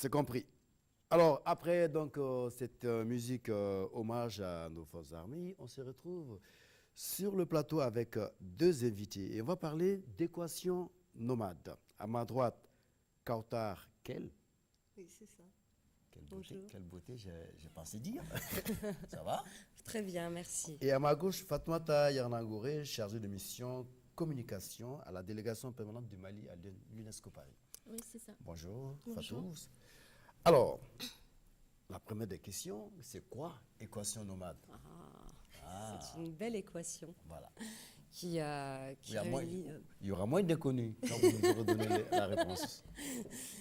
C'est compris. Alors, après donc, cette musique hommage à nos forces armées, on se retrouve sur le plateau avec deux invités. Et on va parler d'équation nomade. À ma droite, Kautar Kel. Oui, c'est ça. Bonjour. Bonjour. Quelle beauté, j'ai pensé dire. Ça va? Très bien, merci. Et à ma gauche, Fatoumata Yarnagouré, chargée de mission communication à la délégation permanente du Mali à l'UNESCO Paris. Oui, c'est ça. Bonjour, Bonjour. Fatou. Alors, la première des questions, c'est quoi équation nomade? C'est une belle équation Voilà. qui Il y, a moins- réunit. il y aura moins d'inconnus quand vous nous aurez donné la réponse.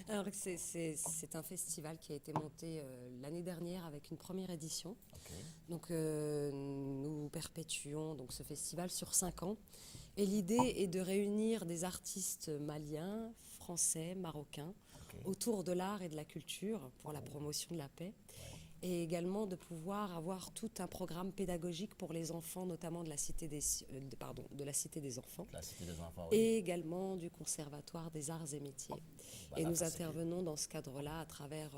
Alors, c'est un festival qui a été monté l'année dernière avec une première édition. Ok. Donc, nous perpétuons donc, ce festival sur 5 ans. Et l'idée est de réunir des artistes maliens, français, marocains, Ok. autour de l'art et de la culture pour la promotion de la paix. Et également de pouvoir avoir tout un programme pédagogique pour les enfants, notamment de la Cité de la Cité des Enfants. La Cité des Enfants, oui. Et également du Conservatoire des Arts et Métiers. Voilà, Et nous ça, c'est intervenons dans ce cadre-là à travers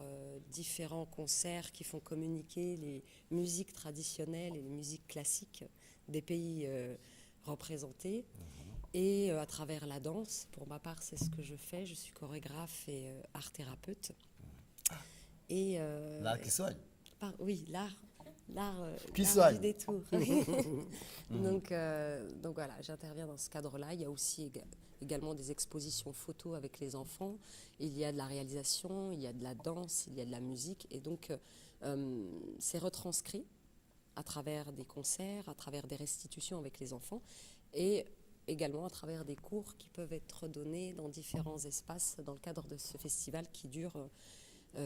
différents concerts qui font communiquer les musiques traditionnelles et les musiques classiques des pays représentés. Et à travers la danse, pour ma part, c'est ce que je fais. Je suis chorégraphe et art thérapeute. Et L'art qui soigne. oui, l'art Qui l'art soigne. du détour. Donc voilà, j'interviens dans ce cadre-là. Il y a aussi également des expositions photos avec les enfants. Il y a de la réalisation, il y a de la danse, il y a de la musique. Et donc, c'est retranscrit à travers des concerts, à travers des restitutions avec les enfants et également à travers des cours qui peuvent être donnés dans différents espaces dans le cadre de ce festival qui dure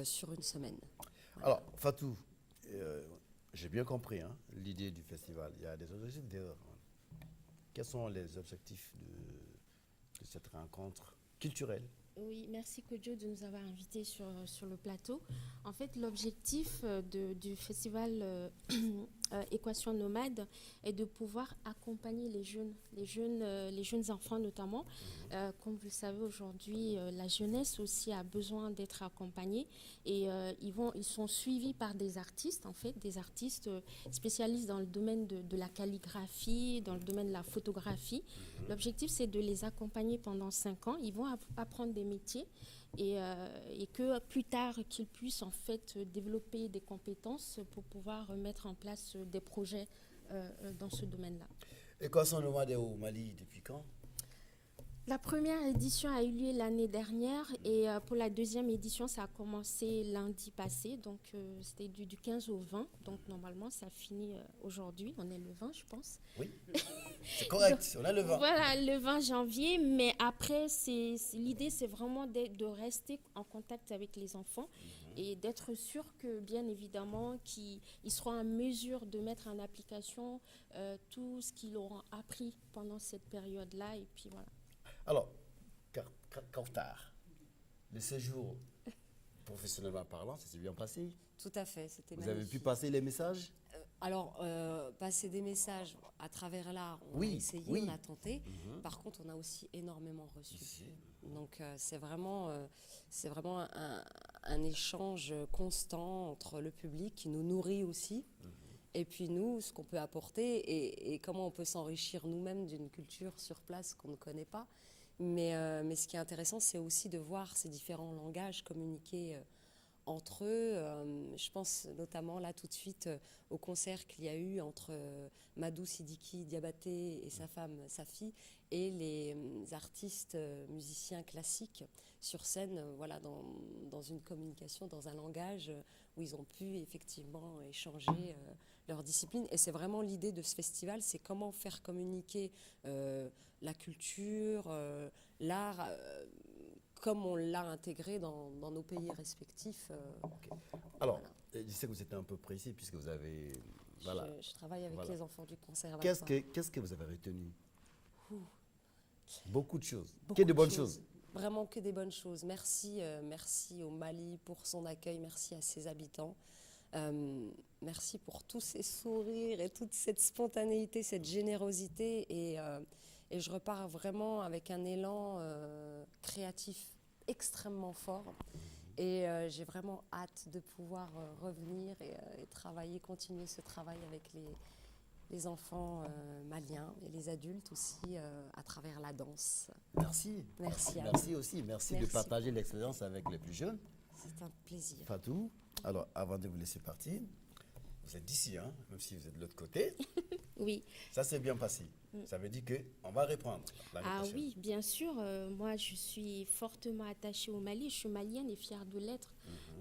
sur une semaine. Voilà. Alors, Fatou, j'ai bien compris hein, l'idée du festival. Il y a des objectifs d'erreur. Quels sont les objectifs de cette rencontre culturelle? Oui, merci Kodjo de nous avoir invités sur le plateau. En fait, l'objectif du festival Équation Nomade est de pouvoir accompagner les jeunes enfants notamment. Comme vous le savez aujourd'hui, la jeunesse aussi a besoin d'être accompagnée et ils sont suivis par des artistes, en fait, des artistes spécialistes dans le domaine de la calligraphie, dans le domaine de la photographie. L'objectif, c'est de les accompagner pendant 5 ans. Ils vont apprendre des métiers et que plus tard qu'ils puissent en fait développer des compétences pour pouvoir mettre en place des projets dans ce domaine-là. Équation nomade est au Mali depuis quand? La première édition a eu lieu l'année dernière et pour la deuxième édition, ça a commencé lundi passé, donc c'était du 15 au 20, donc normalement ça finit aujourd'hui, on est le 20 je pense. Oui, c'est correct, on a le vent. Voilà, le 20 janvier, mais après, l'idée c'est vraiment de rester en contact avec les enfants et d'être sûr que bien évidemment qu'ils seront en mesure de mettre en application tout ce qu'ils auront appris pendant cette période-là et puis voilà. Alors, Kautar, le séjour, professionnellement parlant, ça s'est bien passé. Tout à fait, c'était Vous avez pu magnifique. passer les messages? Alors, passer des messages à travers l'art, on Oui, a essayé, oui. on a tenté. Par contre, on a aussi énormément reçu. Ici. Donc, c'est vraiment un échange constant entre le public qui nous nourrit aussi. Et puis nous, ce qu'on peut apporter et comment on peut s'enrichir nous-mêmes d'une culture sur place qu'on ne connaît pas. Mais ce qui est intéressant, c'est aussi de voir ces différents langages communiquer entre eux. Je pense notamment là tout de suite au concert qu'il y a eu entre Madou Sidiki Diabaté et sa femme Safi et les artistes musiciens classiques sur scène, voilà, dans une communication, dans un langage où ils ont pu effectivement échanger leur discipline. Et c'est vraiment l'idée de ce festival, c'est comment faire communiquer la culture, l'art, comme on l'a intégré dans nos pays respectifs. Ok. Alors, Voilà. je sais que vous êtes un peu précis puisque vous avez... Voilà. Je travaille avec Voilà. les enfants du conservatoire. Qu'est-ce que vous avez retenu? Beaucoup de choses. Beaucoup Que de bonnes choses. Vraiment que des bonnes choses. Merci, merci au Mali pour son accueil, merci à ses habitants. Merci pour tous ces sourires et toute cette spontanéité, cette générosité. Et je repars vraiment avec un élan créatif extrêmement fort. Et j'ai vraiment hâte de pouvoir revenir et travailler, continuer ce travail avec les enfants maliens et les adultes aussi à travers la danse. Merci. Merci à Merci aussi. Merci de Merci. partager l'expérience avec les plus jeunes. C'est un plaisir. Fatou, alors avant de vous laisser partir, vous êtes d'ici, hein, même si vous êtes de l'autre côté. Oui. Ça s'est bien passé. Ça veut dire qu'on va reprendre l'année Ah prochaine. oui, bien sûr. Moi, je suis fortement attachée au Mali. Je suis malienne et fière de l'être.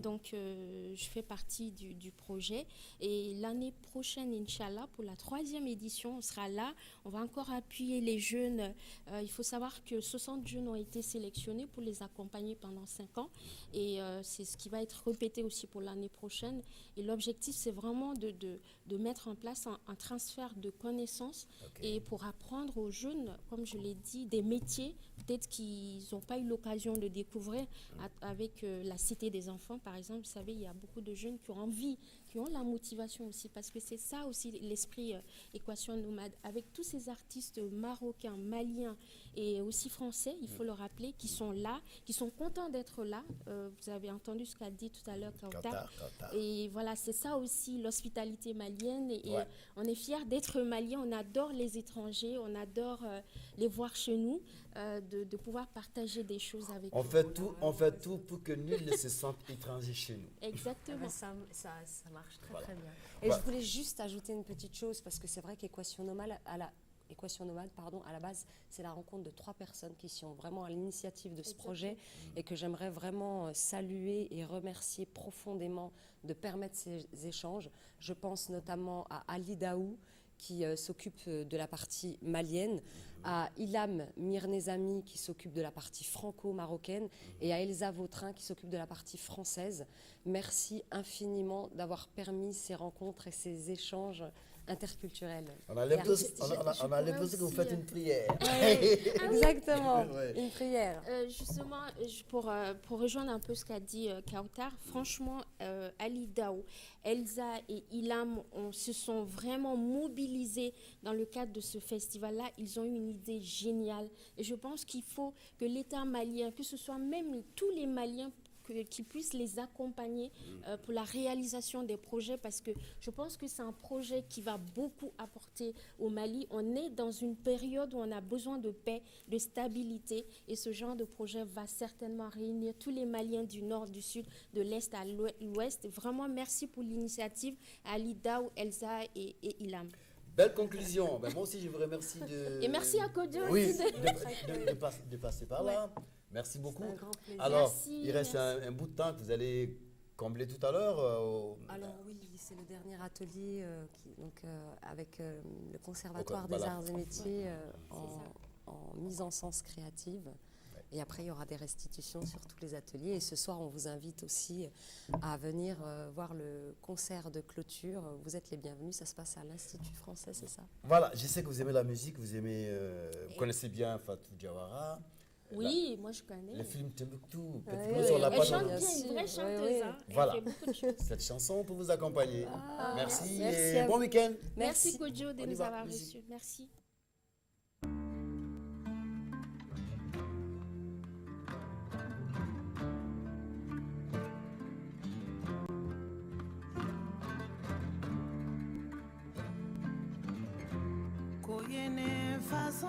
Donc, je fais partie du projet. Et l'année prochaine, Inch'Allah, pour la 3e édition, on sera là. On va encore appuyer les jeunes. Il faut savoir que 60 jeunes ont été sélectionnés pour les accompagner pendant 5 ans. Et c'est ce qui va être répété aussi pour l'année prochaine. Et l'objectif, c'est vraiment de mettre en place un transfert de connaissances et pour apprendre aux jeunes, comme je l'ai dit, des métiers peut-être qu'ils n'ont pas eu l'occasion de découvrir avec la Cité des enfants, par exemple. Vous savez, il y a beaucoup de jeunes qui ont envie, qui ont la motivation aussi, parce que c'est ça aussi l'esprit Équation Nomade. Avec tous ces artistes marocains, maliens et aussi français, il faut le rappeler, qui sont là, qui sont contents d'être là. Vous avez entendu ce qu'a dit tout à l'heure Kautar. Et voilà, c'est ça aussi l'hospitalité malienne. Et on est fiers d'être maliens, on adore les étrangers, on adore les voir chez nous, de pouvoir partager des choses avec eux. On fait tout pour que nul ne se sente étranger chez nous. Exactement. Ça marche très bien. Et je voulais juste ajouter une petite chose, parce que c'est vrai qu'Équation Nomade, à la base, c'est la rencontre de 3 personnes qui sont vraiment à l'initiative de ce projet et que j'aimerais vraiment saluer et remercier profondément de permettre ces échanges. Je pense notamment à Ali Daou, qui s'occupe de la partie malienne, à Ilham Mirnezami qui s'occupe de la partie franco-marocaine et à Elsa Vautrin qui s'occupe de la partie française. Merci infiniment d'avoir permis ces rencontres et ces échanges interculturels. On a l'impression que vous faites une prière. Exactement, une prière. Justement, pour rejoindre un peu ce qu'a dit Kautar, franchement, Ali Daou, Elsa et Ilham se sont vraiment mobilisés dans le cadre de ce festival-là. Ils ont eu une idée géniale. Et je pense qu'il faut que l'État malien, que ce soit même tous les Maliens, qui puissent les accompagner pour la réalisation des projets, parce que je pense que c'est un projet qui va beaucoup apporter au Mali. On est dans une période où on a besoin de paix, de stabilité, et ce genre de projet va certainement réunir tous les Maliens du nord, du sud, de l'est à l'ouest. Vraiment, merci pour l'initiative à Ali Daou, Elsa et Ilham. Belle conclusion. Ben, moi aussi, je vous remercie de... Et merci à Kodio oui, aussi de passer par là. Merci beaucoup. Un grand plaisir. Alors, Merci, il reste un bout de temps que vous allez combler tout à l'heure. Alors oui, c'est le dernier atelier avec le Conservatoire des Arts et Métiers en mise en sens créative. Et après, il y aura des restitutions sur tous les ateliers. Et ce soir, on vous invite aussi à venir voir le concert de clôture. Vous êtes les bienvenus. Ça se passe à l'Institut français, c'est ça? Voilà, je sais que vous aimez la musique, vous connaissez bien Fatou Diawara. Oui, moi je connais. Le film Timbuktu. Elle chante bien, une vraie chanteuse. Hein. Voilà. Elle fait beaucoup de choses. Cette chanson pour vous accompagner. Merci merci et bon week-end. Merci Kojo de On y nous va, avoir musique. reçus. Merci. Koyene façon